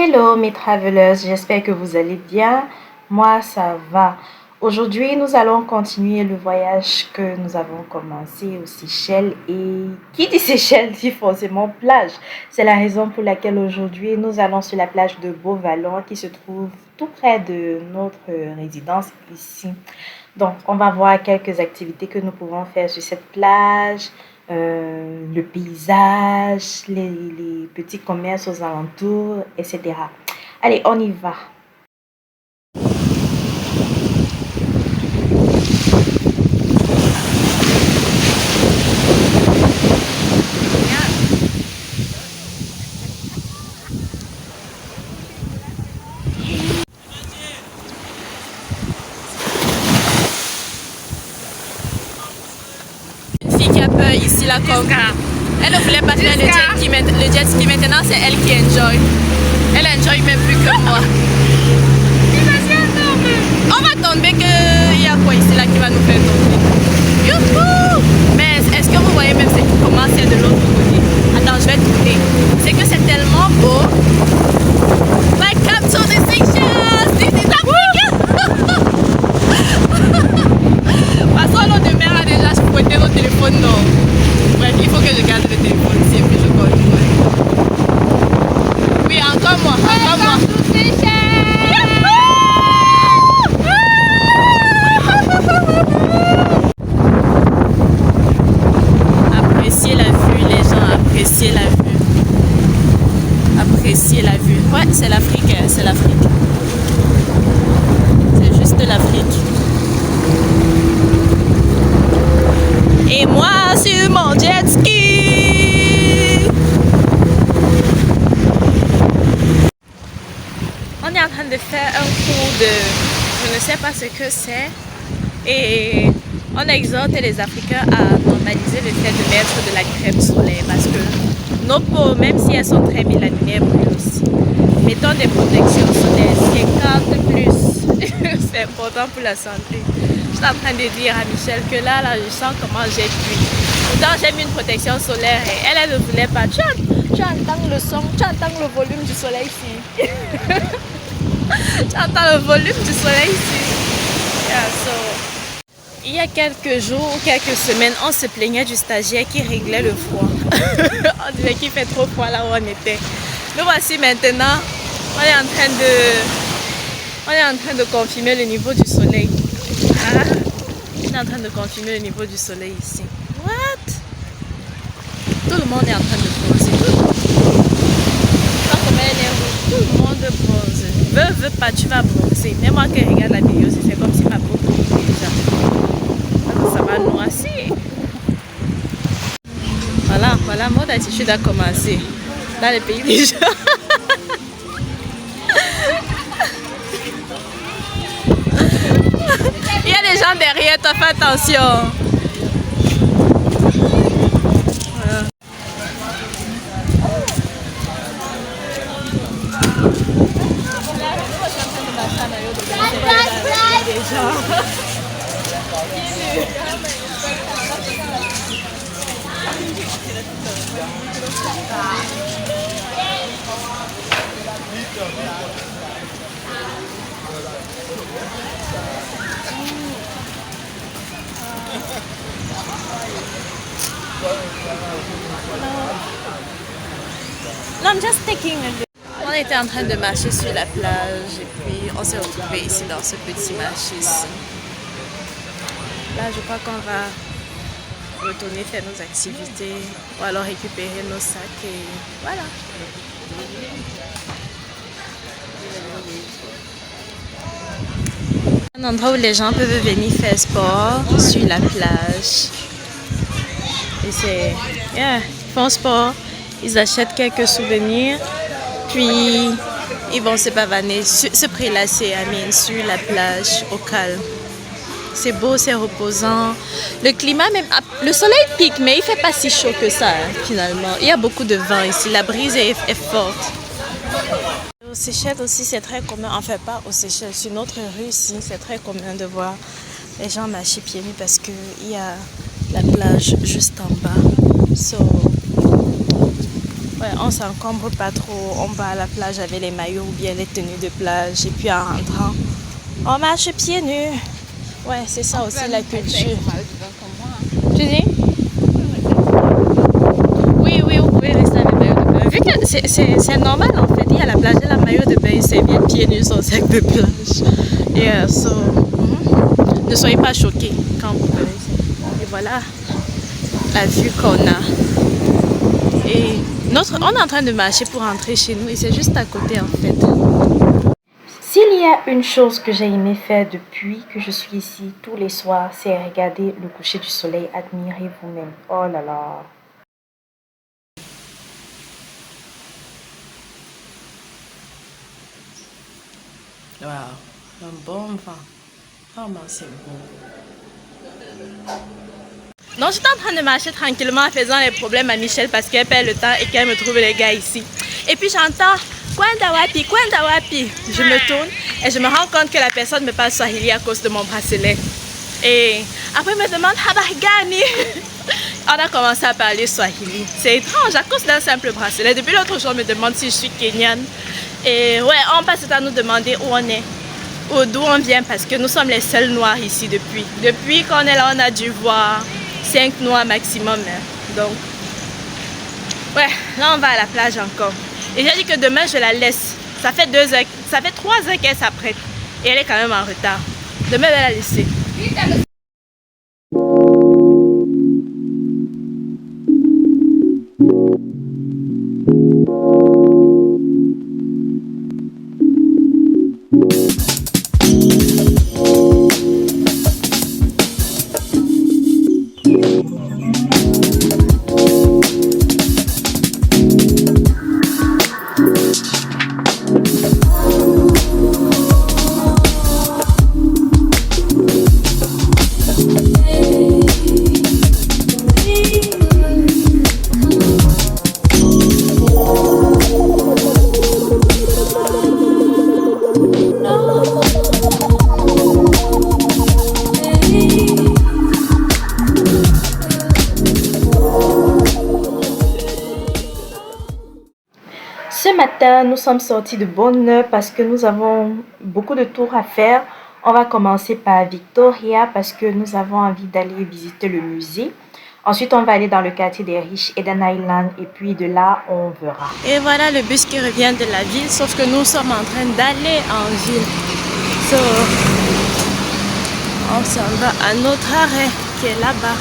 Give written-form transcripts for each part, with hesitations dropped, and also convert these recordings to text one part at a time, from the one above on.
Hello mes travelers, j'espère que vous allez bien. Moi ça va. Aujourd'hui nous allons continuer le voyage que nous avons commencé aux Seychelles, et qui dit Seychelles dit forcément plage. C'est la raison pour laquelle aujourd'hui nous allons sur la plage de Beauvalon qui se trouve tout près de notre résidence ici. Donc on va voir quelques activités que nous pouvons faire sur cette plage. Le paysage, les petits commerces aux alentours, etc. Allez, on y va. Une fille qui a peur ici, là, comme elle ne voulait pas faire le jet ski, maintenant c'est elle qui enjoy. Elle enjoy même plus que moi. On va tomber, qu'il y a quoi ici là qui va nous faire tomber. Youhou! Mais est-ce que vous voyez même comment c'est de l'autre côté? Attends, je vais tourner. C'est que c'est tellement beau. Welcome to the Seychelles! This is Africa! Passons l'eau de mer a déjà fouetté nos téléphones, non? Bref, il faut que je garde le téléphone ici et puis je continue. Oui, encore moi, encore moi. Appréciez la vue, les gens, appréciez la vue. Appréciez la vue. Ouais, c'est l'Afrique, c'est l'Afrique. C'est juste l'Afrique. Et moi sur mon jet ski. On est en train de faire un cours de... Je ne sais pas ce que c'est. Et on exhorte les Africains à normaliser le fait de mettre de la crème solaire, parce que nos peaux, même si elles sont très mélanisées, elles brûlent aussi. Mettons des protections solaires, 50 plus. C'est important pour la santé. Je suis en train de dire à Michel que là, je sens comment j'ai cuit. Pourtant, j'ai mis une protection solaire et elle ne voulait pas. Tu entends le son, tu entends le volume du soleil ici. Tu entends le volume du soleil ici. Yeah, so. Il y a quelques jours ou quelques semaines, on se plaignait du stagiaire qui réglait le froid. On disait qu'il fait trop froid là où on était. Nous voici maintenant, on est en train de confirmer le niveau du soleil. Ah, on est en train de confirmer le niveau du soleil ici. What? Tout le monde est en train de bronzer. Tout le monde bronze. Veux pas, tu vas bronzer. Même moi qui regarde la vidéo, c'est comme si ma peau brûlait déjà. Ça va noircir. Voilà, mode attitude a commencé dans les pays des gens. Il y a des gens derrière toi, fais attention. Voilà. No, I'm just taking a look. On était en train de marcher sur la plage et puis on s'est retrouvé ici dans ce petit marché ici. Là, je crois qu'on va retourner faire nos activités ou alors récupérer nos sacs et voilà. Un endroit où les gens peuvent venir faire sport sur la plage. Et c'est... Yeah, ils font sport, ils achètent quelques souvenirs, puis ils vont se pavaner, se prélasser sur la plage au calme. C'est beau, c'est reposant. Le climat, même, le soleil pique, mais il ne fait pas si chaud que ça, finalement. Il y a beaucoup de vent ici, la brise est forte. Aux Seychelles aussi, c'est très commun, enfin pas aux Seychelles, sur notre rue ici, c'est très commun de voir les gens marcher pieds nus parce qu'il y a la plage juste en bas. So, Ouais, on s'encombre pas trop. On va à la plage avec les maillots ou bien les tenues de plage. Et puis en rentrant, on marche pieds nus. Ouais, c'est ça aussi la culture. Tu dis? Oui, oui, vous pouvez rester avec maillot de bain. Vu que c'est normal en fait. Il y a la plage et la maillot de bain, c'est bien pieds nus sur sac de plage. Et ne soyez pas choqués quand vous venez. Et voilà la vue qu'on a. Et on est en train de marcher pour rentrer chez nous et c'est juste à côté en fait. S'il y a une chose que j'ai aimé faire depuis que je suis ici tous les soirs, c'est regarder le coucher du soleil. Admirez vous-même. Oh là là. Wow, un bon vent. Vraiment, c'est beau. Donc, j'étais en train de marcher tranquillement en faisant les problèmes à Michelle parce qu'elle perd le temps et qu'elle me trouve les gars ici. Et puis j'entends Kwenda wapi, Kwenda wapi. Je me tourne et je me rends compte que la personne me parle swahili à cause de mon bracelet. Et après, elle me demande habari gani. On a commencé à parler swahili. C'est étrange à cause d'un simple bracelet. Depuis l'autre jour, on me demande si je suis kenyane. Et ouais, on passe à nous demander où on est, ou d'où on vient parce que nous sommes les seuls noirs ici depuis. Depuis qu'on est là, on a dû voir 5 noirs maximum. Donc, ouais, là on va à la plage encore. Et j'ai dit que demain je la laisse. Ça fait 2 heures, ça fait 3 heures qu'elle s'apprête. Et elle est quand même en retard. Demain je vais la laisser. Ce matin, nous sommes sortis de bonne heure parce que nous avons beaucoup de tours à faire. On va commencer par Victoria parce que nous avons envie d'aller visiter le musée. Ensuite, on va aller dans le quartier des riches, Eden Island, et puis de là, on verra. Et voilà le bus qui revient de la ville, sauf que nous sommes en train d'aller en ville. So, on s'en va à notre arrêt qui est là-bas.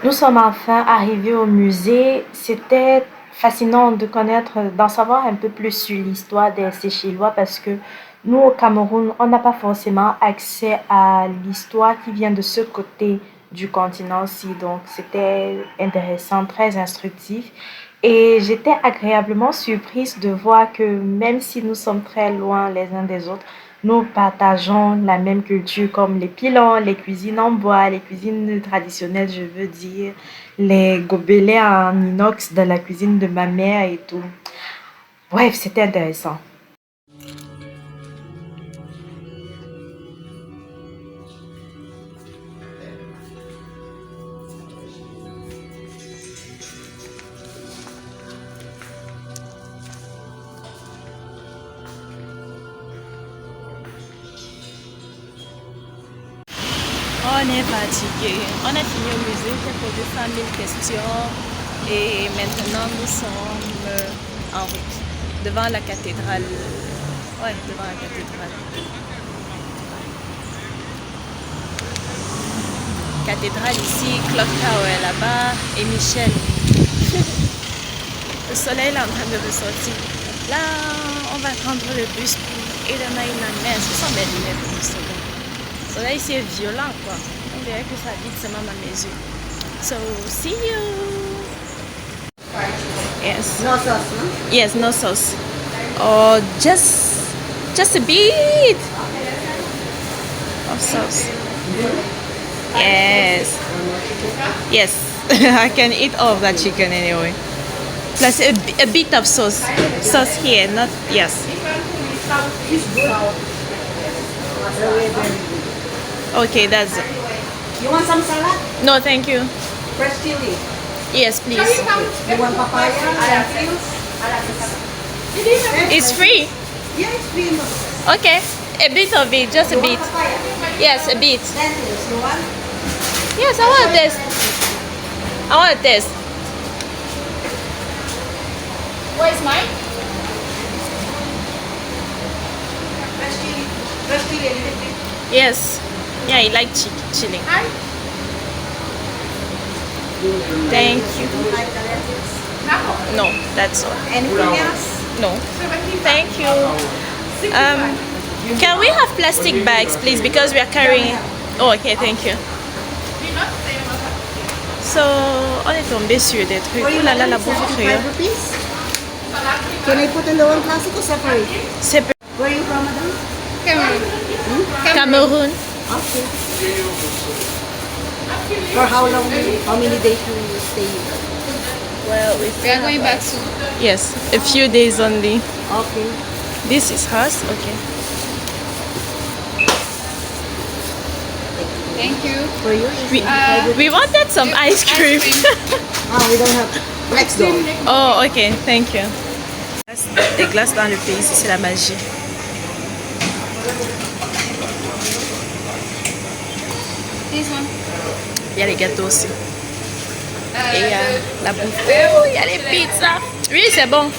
Nous sommes enfin arrivés au musée. C'était fascinant de connaître, d'en savoir un peu plus sur l'histoire des Seychellois parce que nous, au Cameroun, on n'a pas forcément accès à l'histoire qui vient de ce côté du continent-ci. Donc, c'était intéressant, très instructif. Et j'étais agréablement surprise de voir que même si nous sommes très loin les uns des autres, nous partageons la même culture comme les pilons, les cuisines en bois, les cuisines traditionnelles, je veux dire, les gobelets en inox dans la cuisine de ma mère et tout. Bref, c'était intéressant. On est fatigué. On a fini au musée, j'ai posé 100 000 questions et maintenant nous sommes en route devant la cathédrale. Ouais, devant la cathédrale. Cathédrale ici, Clock Tower là-bas et Michel. Le soleil est en train de ressortir. Là, on va prendre le bus pour Eden Island. Mais ce sont mes lunettes pour le soleil. Le soleil ici est violent quoi. On dirait que ça vide seulement à mes yeux. So, see you! Yes. No sauce, no? Yes, no sauce. Oh, just a bit of sauce. Yes. Yes. I can eat all of that chicken anyway. Plus a bit of sauce. Sauce here, not yes. Okay, that's it. You want some salad? No, thank you. Fresh chili. Yes, please. You want papaya? It's free. Yeah, it's free. Okay, a bit of it, just a bit. Papaya? Yes, a bit. Lentils. You want? Yes, I want this. I want this. Where's mine? Fresh chili. Fresh chili a little bit. Yes. Yeah, I like chili. Thank you. You like the lentils? No, that's all. Anything else? No. Thank you. Can we have plastic bags, please? Because we are carrying. Oh, okay, thank you. So, on est tombé sur des trucs. Oh là là, la bouffe créole. 5 rupees? Can I put in the one classic or separate? C'est Where are you from, madam? Cameroun. Okay. For how long? How many days do you stay here? Well, we are going back soon. Yes, a few days only. Okay. This is hers? Okay. Thank you. For you? We wanted some ice cream. We don't have. Next door. Oh, ok, thank you. Des glaces dans le pays, ici, c'est la magie. This one. Il y a les gâteaux aussi. Et il y a la bouffe. Oh, il y a les pizzas. Oui, c'est bon.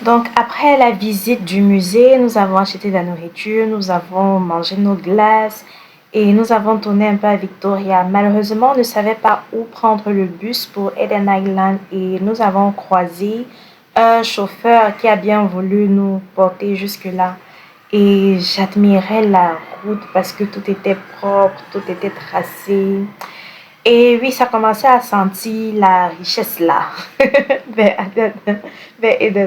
Donc, après la visite du musée, nous avons acheté de la nourriture, nous avons mangé nos glaces et nous avons tourné un peu à Victoria. Malheureusement, on ne savait pas où prendre le bus pour Eden Island et nous avons croisé un chauffeur qui a bien voulu nous porter jusque-là. Et j'admirais la route parce que tout était propre, tout était tracé. Et oui, ça commençait à sentir la richesse là, vers Eden.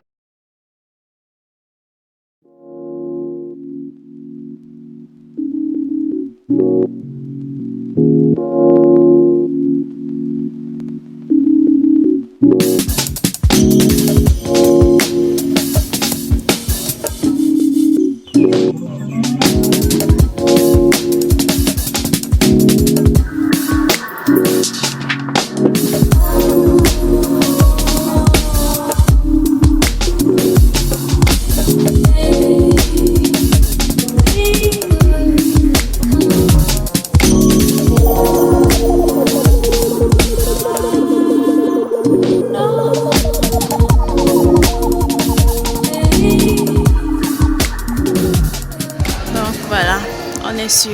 Voilà, on est sur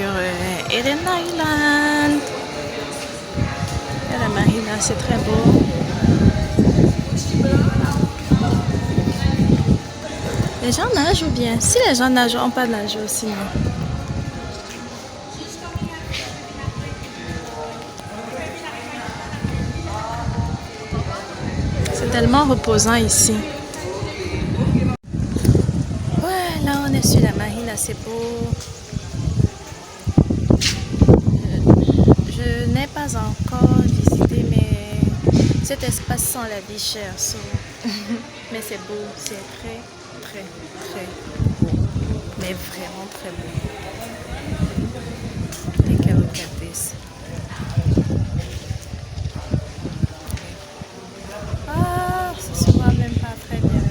Eden Island. Il y a la marina, c'est très beau. Les gens nagent ou bien? Si les gens nagent, on peut nager aussi. Non? C'est tellement reposant ici. Ouais, là on est sur la marina, c'est beau. Je n'ai pas encore visité cet espace sans la vie chère. Mais c'est beau, c'est très beau. Mais vraiment très beau. Take a look at this. Ah, ça se voit même pas très bien.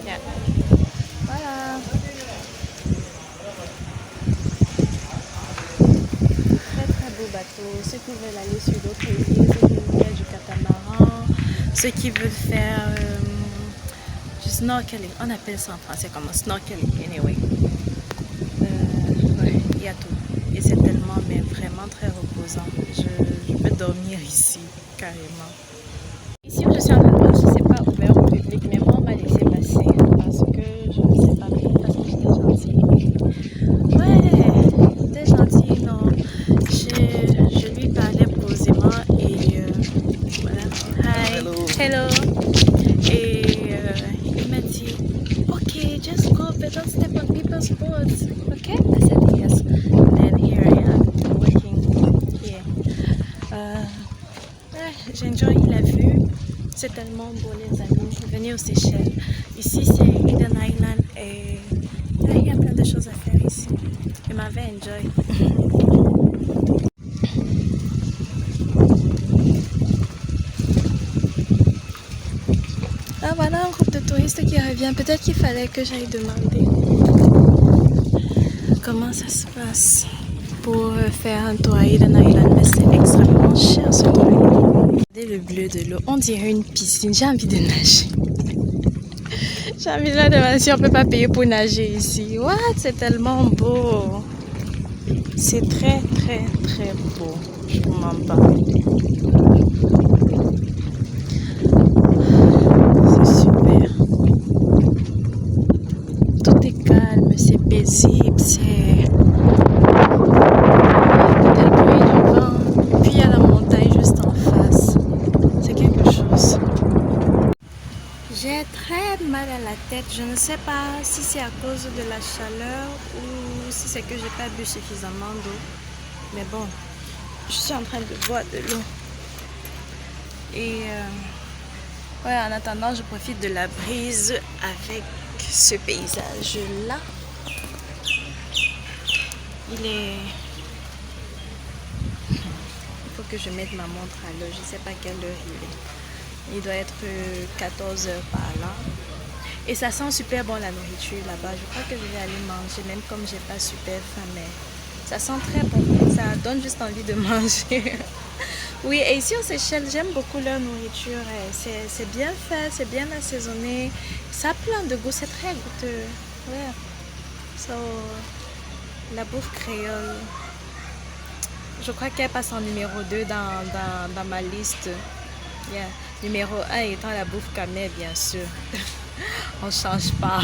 Yeah. Voilà. Très beau bateau. Ceux qui veulent aller sur d'autres îles, ceux qui veulent faire du catamaran, ceux qui veulent faire du snorkeling. On appelle ça en français comme snorkeling, anyway. Ouais, il y a tout. Et c'est tellement, mais vraiment très reposant. Je peux dormir ici, carrément. Ici où je suis en train de marcher, c'est pas ouvert au public, mais moi on m'a laissé passer parce que je ne sais pas, parce que j'étais gentille. Ouais, j'étais gentille, non. Je lui parlais posément et voilà. Hi. Hello. Et il m'a dit, ok, just go, but don't step on people's boats. Okay? I said yes. And then here I am with ouais, j'ai enjoy la vue. C'est tellement beau les amis. Venez aux Seychelles. Ici c'est Eden Island et il y a plein de choses à faire ici. Je m'avais enjoy. Ah voilà un groupe de touristes qui revient. Peut-être qu'il fallait que j'aille demander comment ça se passe pour faire un tour à Eden Island. Mais c'est extrêmement cher ce truc. Regardez le bleu de l'eau. On dirait une piscine. J'ai envie de nager. J'ai envie de demander si on peut pas payer pour nager ici. What? C'est tellement beau. C'est très très très beau. Je vous mens pas. C'est super. Tout est calme, c'est paisible, c'est... Peut-être le bruit du vent. Puis il y a la montagne juste en face. C'est quelque chose. J'ai très mal à la tête. Je ne sais pas si c'est à cause de la chaleur ou si c'est que j'ai pas bu suffisamment d'eau. Mais bon, je suis en train de boire de l'eau. Et ouais, en attendant, je profite de la brise avec ce paysage-là. Il est... Il faut que je mette ma montre à l'heure. Je ne sais pas quelle heure il est. Il doit être 14 heures par là. Et ça sent super bon la nourriture là-bas. Je crois que je vais aller manger, même comme j'ai pas super faim, mais ça sent très bon. Ça donne juste envie de manger. Oui, et ici aux Seychelles, j'aime beaucoup leur nourriture. C'est bien fait, c'est bien assaisonné. Ça a plein de goût, c'est très goûteux. Ouais. So, la bouffe créole. Je crois qu'elle passe en numéro 2 dans ma liste. Yeah. Numéro 1 étant la bouffe camé, bien sûr. On change pas.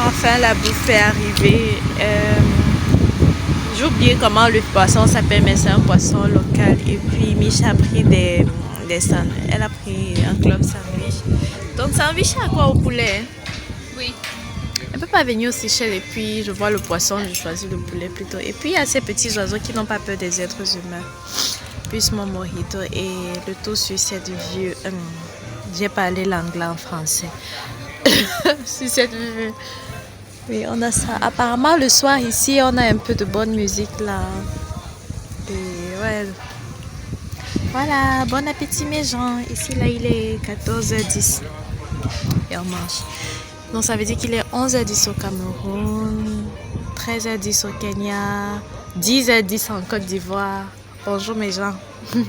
Enfin, la bouffe est arrivée. J'ai oublié comment le poisson s'appelle, mais c'est un poisson local. Et puis, Micha a pris elle a pris un club sandwich. Donc, sandwich à quoi? Au poulet? Oui. Elle ne peut pas venir aux Seychelles et puis je vois le poisson, je choisis le poulet plutôt. Et puis, il y a ces petits oiseaux qui n'ont pas peur des êtres humains. Puis, mon mojito et le tout sur cette vieux... j'ai parlé l'anglais en français. Sur cette vue. Oui, on a ça. Apparemment, le soir ici, on a un peu de bonne musique là. Et ouais. Voilà, bon appétit mes gens. Ici, là, il est 14h10. Et on mange. Donc, ça veut dire qu'il est 11h10 au Cameroun, 13h10 au Kenya, 10h10 en Côte d'Ivoire. Bonjour mes gens. Ouais.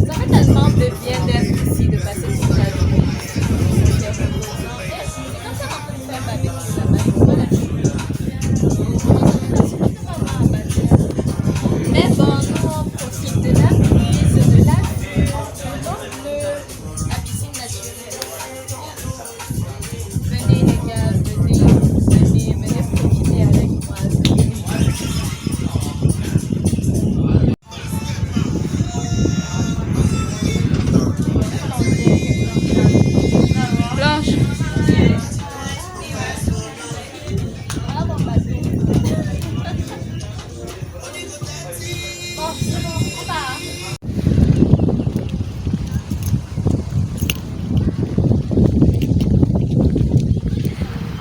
Ça fait tellement de bien d'être ici, de passer toute la journée. C'est comme ça qu'on peut faire barbecue là-bas. Voilà. Mais bon, nous on profite de la brise, de la vue, de la piscine naturelle. Venez les gars, venez profiter avec moi. Blanche.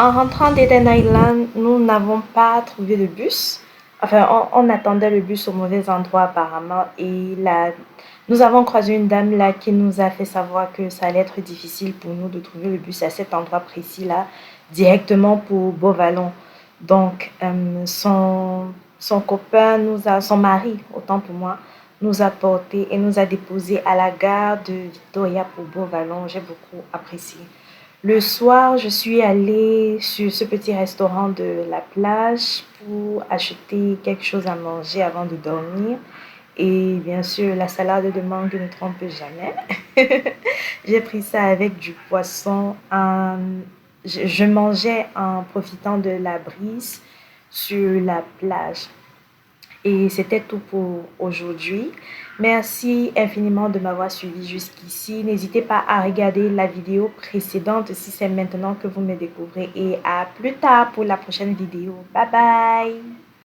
En rentrant d'Eden Island, nous n'avons pas trouvé de bus. Enfin, on attendait le bus au mauvais endroit apparemment et Nous avons croisé une dame là qui nous a fait savoir que ça allait être difficile pour nous de trouver le bus à cet endroit précis là, directement pour Beauvallon. Donc, son copain son mari, autant pour moi, nous a porté et nous a déposé à la gare de Victoria pour Beauvallon. J'ai beaucoup apprécié. Le soir, je suis allée sur ce petit restaurant de la plage pour acheter quelque chose à manger avant de dormir. Et bien sûr, la salade de mangue ne trompe jamais. J'ai pris ça avec du poisson. Je mangeais en profitant de la brise sur la plage. Et c'était tout pour aujourd'hui. Merci infiniment de m'avoir suivi jusqu'ici. N'hésitez pas à regarder la vidéo précédente si c'est maintenant que vous me découvrez. Et à plus tard pour la prochaine vidéo. Bye bye!